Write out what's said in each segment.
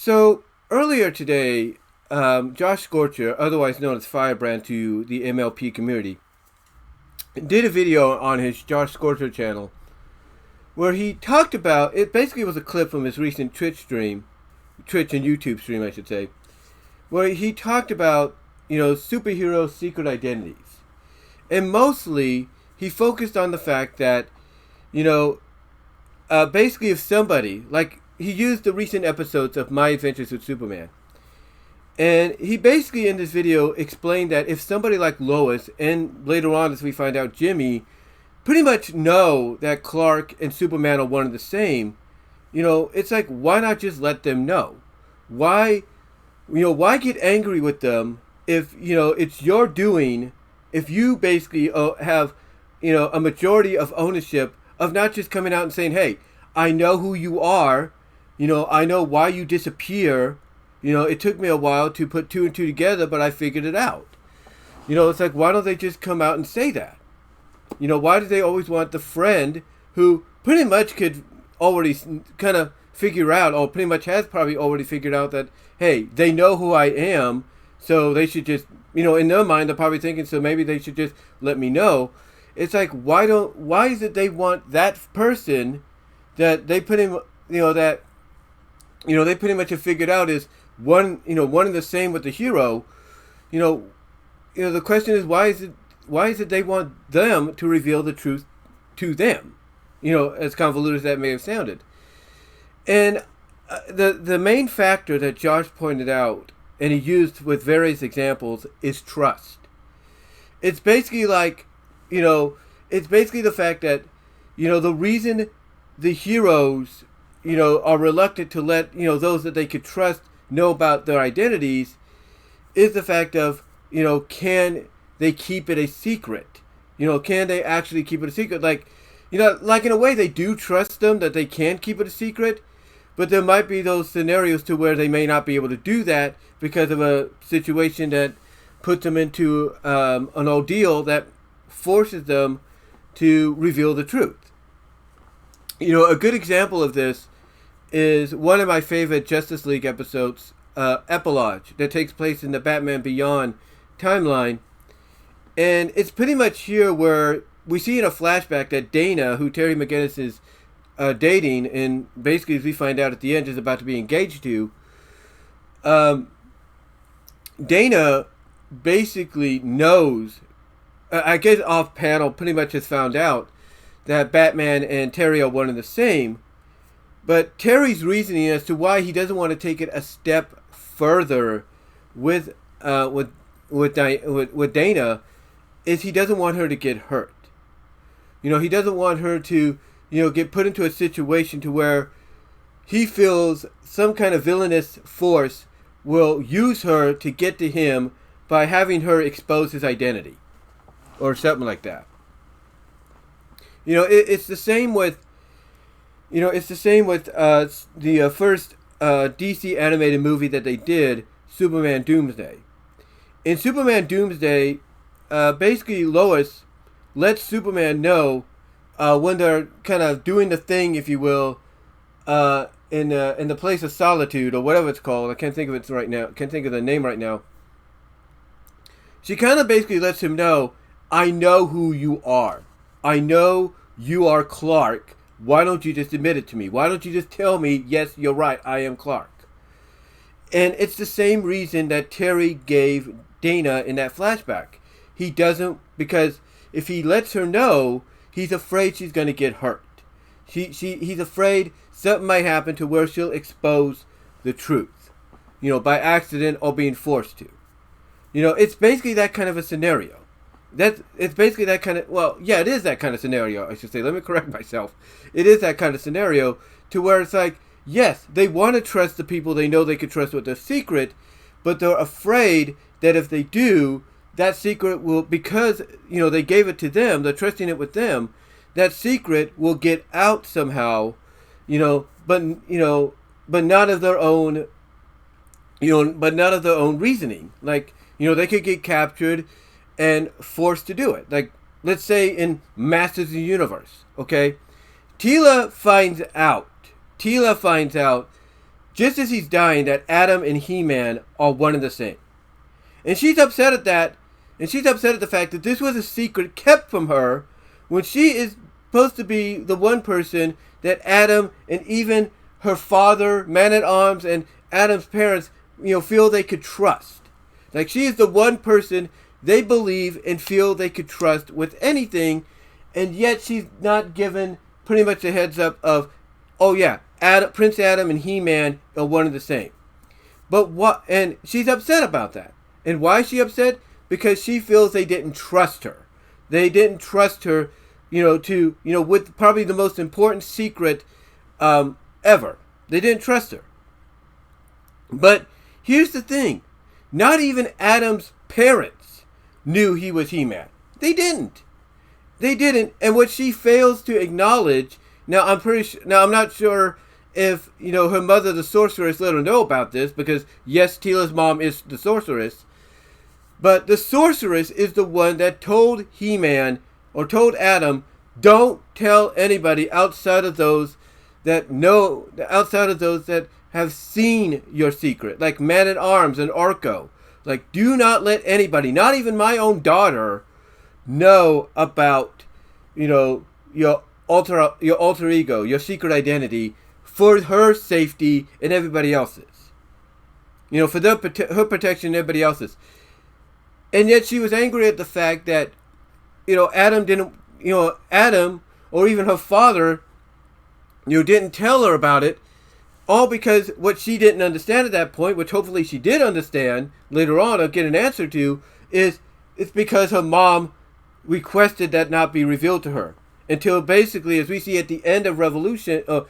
So earlier today, Josh Scorcher, otherwise known as Firebrand to the MLP community, did a video on his Josh Scorcher channel where he talked about it. Basically, was a clip from his recent Twitch and YouTube stream, I should say, where he talked about superhero secret identities, and mostly he focused on the fact that basically if somebody like he used the recent episodes of My Adventures with Superman. And he basically in this video explained that if somebody like Lois, and later on as we find out Jimmy, pretty much know that Clark and Superman are one and the same, it's like, why not just let them know? Why get angry with them if, it's your doing, if you basically have, a majority of ownership of not just coming out and saying, hey, I know who you are, I know why you disappear. It took me a while to put two and two together, but I figured it out. It's like, why don't they just come out and say that? Why do they always want the friend who pretty much could already kind of figure out, or pretty much has probably already figured out that, hey, they know who I am, so they should just, in their mind, they're probably thinking, so maybe they should just let me know. It's like, why is it they want that person that they put in, they pretty much have figured out is one and the same with the hero. The question is, why is it they want them to reveal the truth to them? As convoluted as that may have sounded. And the main factor that Josh pointed out, and he used with various examples, is trust. It's basically like, it's basically the fact that, the reason the heroes, are reluctant to let, those that they could trust know about their identities is the fact of, can they keep it a secret? Can they actually keep it a secret? Like in a way they do trust them that they can keep it a secret, but there might be those scenarios to where they may not be able to do that because of a situation that puts them into an ordeal that forces them to reveal the truth. A good example of this is one of my favorite Justice League episodes, Epilogue, that takes place in the Batman Beyond timeline. And it's pretty much here where we see in a flashback that Dana, who Terry McGinnis is dating, and basically as we find out at the end is about to be engaged to, Dana basically knows, I guess off panel pretty much has found out that Batman and Terry are one and the same. But Terry's reasoning as to why he doesn't want to take it a step further with Dana is he doesn't want her to get hurt. He doesn't want her to, get put into a situation to where he feels some kind of villainous force will use her to get to him by having her expose his identity or something like that. It's the same with the first DC animated movie that they did, Superman Doomsday. In Superman Doomsday, basically Lois lets Superman know when they're kind of doing the thing, if you will, in the place of solitude or whatever it's called. I can't think of it right now. Can't think of the name right now. She kind of basically lets him know, I know who you are. I know you are Clark. Why don't you just admit it to me? Why don't you just tell me, yes, you're right, I am Clark? And it's the same reason that Terry gave Dana in that flashback. He doesn't, because if he lets her know, he's afraid she's going to get hurt. He's afraid something might happen to where she'll expose the truth, by accident or being forced to. It's basically that kind of a scenario. It's basically that kind of, well, yeah, it is that kind of scenario, I should say. Let me correct myself. It is that kind of scenario to where it's like, yes, they want to trust the people they know they can trust with their secret, but they're afraid that if they do, that secret will, because, they gave it to them, they're trusting it with them, that secret will get out somehow, but not of their own, but not of their own reasoning. Like, they could get captured and forced to do it. Like, let's say in Masters of the Universe, okay? Teela finds out just as he's dying, that Adam and He-Man are one and the same. And she's upset at that, and she's upset at the fact that this was a secret kept from her when she is supposed to be the one person that Adam and even her father, Man-at-Arms, and Adam's parents, feel they could trust. Like, she is the one person they believe and feel they could trust with anything, and yet she's not given pretty much a heads up of, oh yeah, Prince Adam and He-Man are one and the same. But what? And she's upset about that. And why is she upset? Because she feels they didn't trust her. They didn't trust her, with probably the most important secret ever. They didn't trust her. But here's the thing. Not even Adam's parents knew he was He-Man. They didn't. They didn't. And what she fails to acknowledge, now I'm not sure if, her mother, the sorceress, let her know about this, because yes, Teela's mom is the sorceress. But the sorceress is the one that told He-Man, or told Adam, don't tell anybody outside of those that have seen your secret, like Man-at-Arms and Orko. Like, do not let anybody, not even my own daughter, know about, your alter ego, your secret identity, for her safety and everybody else's. For her protection and everybody else's. And yet she was angry at the fact that, Adam or even her father, didn't tell her about it, all because what she didn't understand at that point, which hopefully she did understand later on or get an answer to, is it's because her mom requested that not be revealed to her. Until basically, as we see at the end of Revelation, until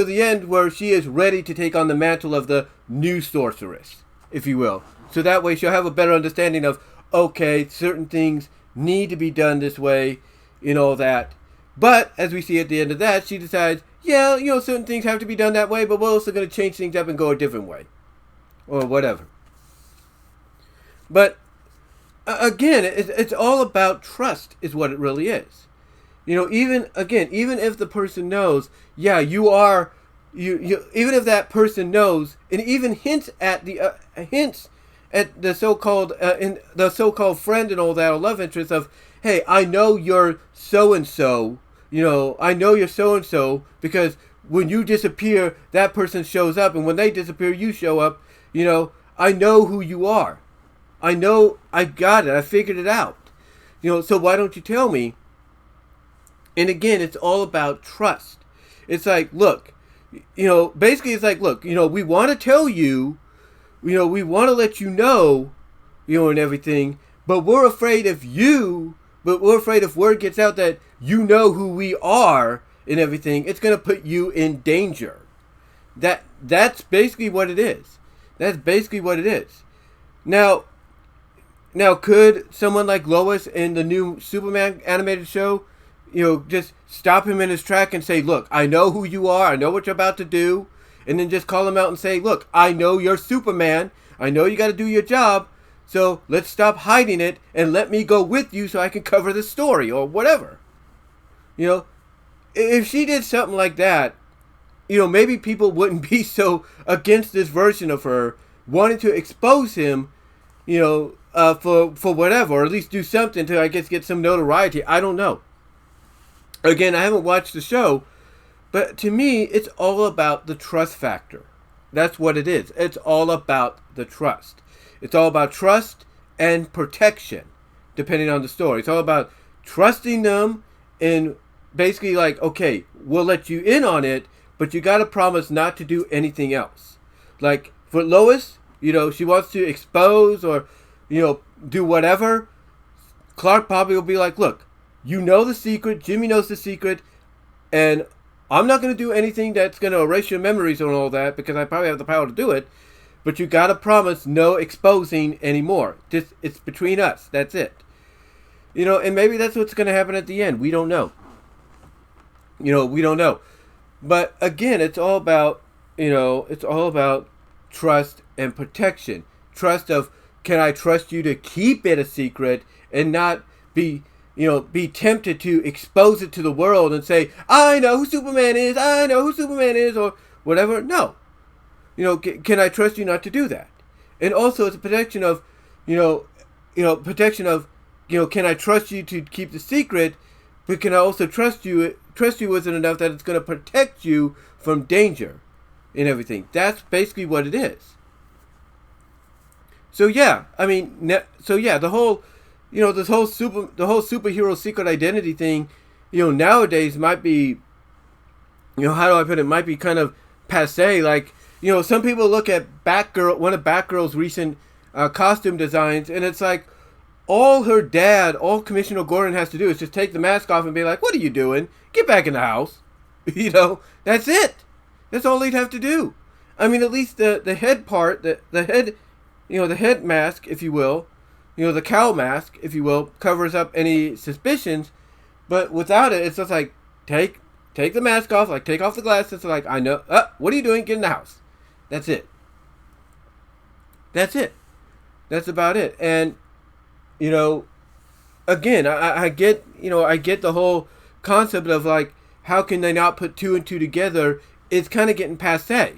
the end where she is ready to take on the mantle of the new sorceress, if you will. So that way she'll have a better understanding of, okay, certain things need to be done this way, that. But, as we see at the end of that, she decides, yeah, certain things have to be done that way, but we're also going to change things up and go a different way. Or whatever. But, again, it's all about trust, is what it really is. Even if the person knows, yeah, you are, even if that person knows, and even hints at the so-called friend and all that, or love interest of, hey, I know you're so-and-so, I know you're so-and-so, because when you disappear, that person shows up, and when they disappear, you show up, I know who you are. I know, I got it, I figured it out. So why don't you tell me? And again, it's all about trust. It's like, look, basically it's like, look, we want to tell you, we want to let you know, and everything, but we're afraid if word gets out that you know who we are and everything, it's going to put you in danger. That's basically what it is. That's basically what it is. Now, could someone like Lois in the new Superman animated show, just stop him in his track and say, look, I know who you are, I know what you're about to do, and then just call him out and say, look, I know you're Superman, I know you got to do your job, so let's stop hiding it and let me go with you so I can cover the story, or whatever. If she did something like that, maybe people wouldn't be so against this version of her, wanting to expose him, for whatever, or at least do something to, I guess, get some notoriety. I don't know. Again, I haven't watched the show, but to me, it's all about the trust factor. That's what it is. It's all about the trust. It's all about trust and protection, depending on the story. It's all about trusting them and basically like, okay, we'll let you in on it, but you got to promise not to do anything else. Like for Lois, she wants to expose or, do whatever. Clark probably will be like, look, you know the secret, Jimmy knows the secret, and I'm not going to do anything that's going to erase your memories and all that because I probably have the power to do it, but you got to promise no exposing anymore. Just, it's between us. That's it. And maybe that's what's going to happen at the end. We don't know. We don't know. But again, it's all about, trust and protection. Trust of, can I trust you to keep it a secret and not be tempted to expose it to the world and say, I know who Superman is, or whatever? No. Can I trust you not to do that? And also, it's a protection of, can I trust you to keep the secret, but can I also trust you with it enough that it's going to protect you from danger and everything? That's basically what it is. So yeah, the whole, the whole superhero secret identity thing, nowadays might be, how do I put it? Might be kind of passe. Like, some people look at one of Batgirl's recent costume designs, and it's like all Commissioner Gordon has to do is just take the mask off and be like, "What are you doing? Get back in the house." That's it. That's all he'd have to do. I mean, at least the head part, the head, the head mask, if you will, the cowl mask, if you will, covers up any suspicions. But without it, it's just like, take the mask off, like take off the glasses, like, I know, what are you doing? Get in the house. That's it. That's it. That's about it. And, again, I get the whole concept of like, how can they not put two and two together? It's kind of getting passe.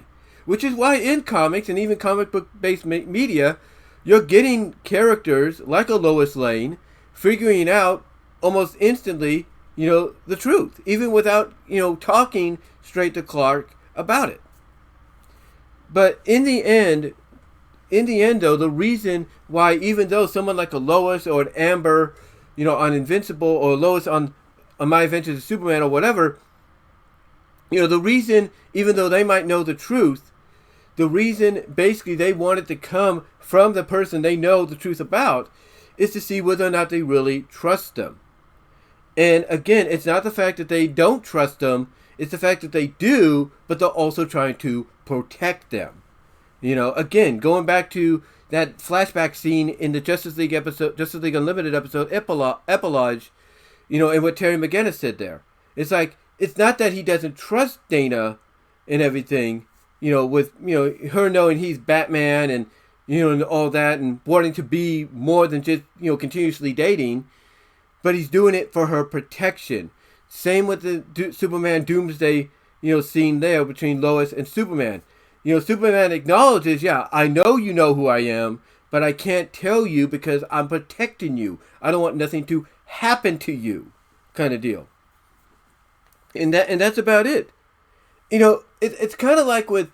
Which is why in comics and even comic book based media, you're getting characters like a Lois Lane figuring out almost instantly, the truth, even without, talking straight to Clark about it. But in the end though, the reason why, even though someone like a Lois or an Amber, on Invincible, or Lois on My Adventures of Superman or whatever, the reason, even though they might know the truth, the reason basically they want it to come from the person they know the truth about is to see whether or not they really trust them. And again, it's not the fact that they don't trust them, it's the fact that they do, but they're also trying to protect them. Again, going back to that flashback scene in the Justice League Unlimited episode, Epilogue, and what Terry McGinnis said there. It's like, it's not that he doesn't trust Dana and everything, with, her knowing he's Batman and, and all that, and wanting to be more than just, continuously dating, but he's doing it for her protection. Same with the Superman Doomsday, scene there between Lois and Superman. Superman acknowledges, I know you know who I am, but I can't tell you because I'm protecting you. I don't want nothing to happen to you, kind of deal. And that's about it. It's kind of like with,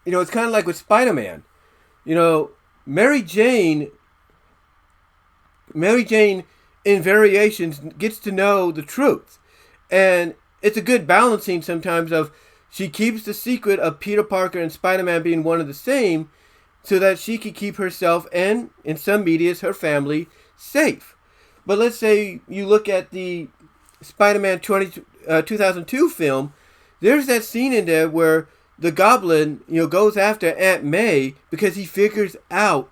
it's kind of like with Spider-Man. Mary Jane in Variations gets to know the truth. And it's a good balancing sometimes of, she keeps the secret of Peter Parker and Spider-Man being one and the same so that she can keep herself and, in some medias, her family safe. But let's say you look at the Spider-Man 2002 film, there's that scene in there where the Goblin, goes after Aunt May because he figures out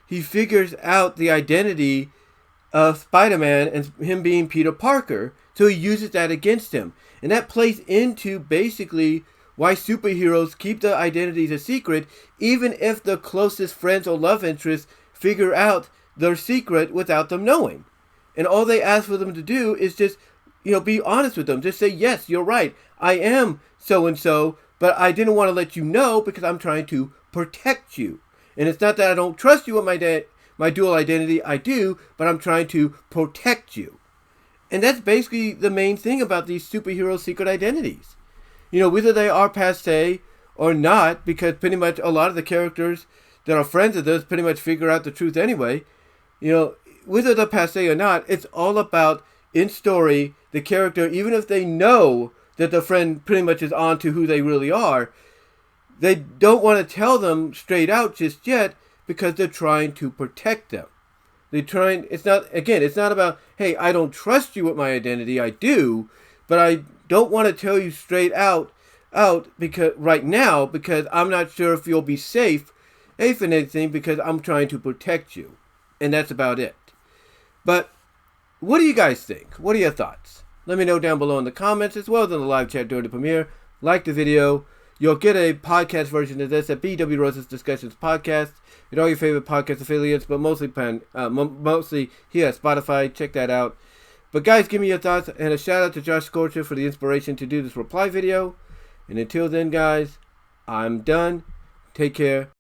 the identity of Spider-Man and him being Peter Parker, so he uses that against him. And that plays into basically why superheroes keep their identities a secret, even if the closest friends or love interests figure out their secret without them knowing. And all they ask for them to do is just, be honest with them. Just say, yes, you're right. I am so-and-so, but I didn't want to let you know because I'm trying to protect you. And it's not that I don't trust you with my dual identity. I do, but I'm trying to protect you. And that's basically the main thing about these superhero secret identities. Whether they are passe or not, because pretty much a lot of the characters that are friends of theirs pretty much figure out the truth anyway. Whether they're passe or not, it's all about, in story, the character, even if they know that the friend pretty much is on to who they really are, they don't want to tell them straight out just yet because they're trying to protect them. It's not about, hey, I don't trust you with my identity. I do, but I don't want to tell you straight out because right now, because I'm not sure if you'll be safe in anything, because I'm trying to protect you. And that's about it. But what do you guys think? What are your thoughts? Let me know down below in the comments, as well as in the live chat during the premiere. Like the video. You'll get a podcast version of this at BW Rose's Discussions Podcast and all your favorite podcast affiliates, but mostly here at Spotify. Check that out. But guys, give me your thoughts, and a shout out to Josh Scorcher for the inspiration to do this reply video. And until then, guys, I'm done. Take care.